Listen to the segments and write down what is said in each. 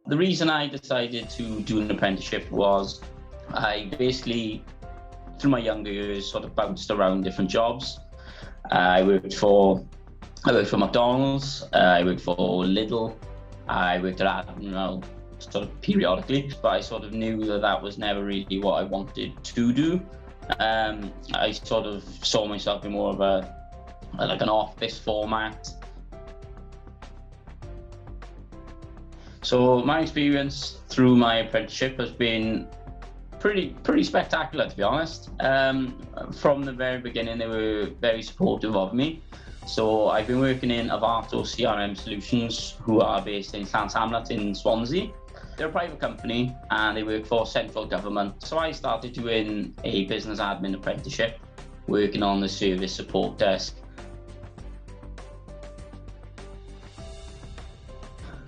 The reason I decided to do an apprenticeship was I basically, through my younger years, sort of bounced around different jobs. I worked for McDonald's, I worked for Lidl, I worked at Alun, sort of periodically, but I sort of knew that that was never really what I wanted to do. I sort of saw myself in more of like an office format. So my experience through my apprenticeship has been pretty spectacular, to be honest. From the very beginning, they were very supportive of me. So I've been working in Avato CRM Solutions, who are based in Llansamlet in Swansea. They're a private company and they work for central government. So I started doing a business admin apprenticeship, working on the service support desk.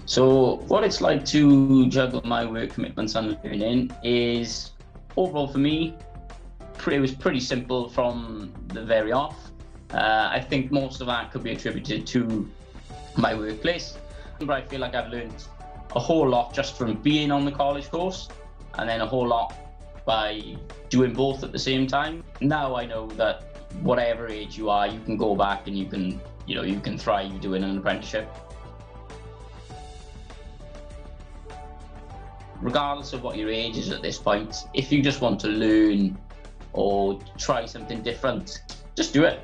So what it's like to juggle my work commitments and learning is, overall for me, it was pretty simple from the very off. I think most of that could be attributed to my workplace, but I feel like I've learned a whole lot just from being on the college course, and then a whole lot by doing both at the same time. Now I know that whatever age you are, you can go back and you can thrive doing an apprenticeship. Regardless of what your age is at this point, if you just want to learn or try something different, just do it.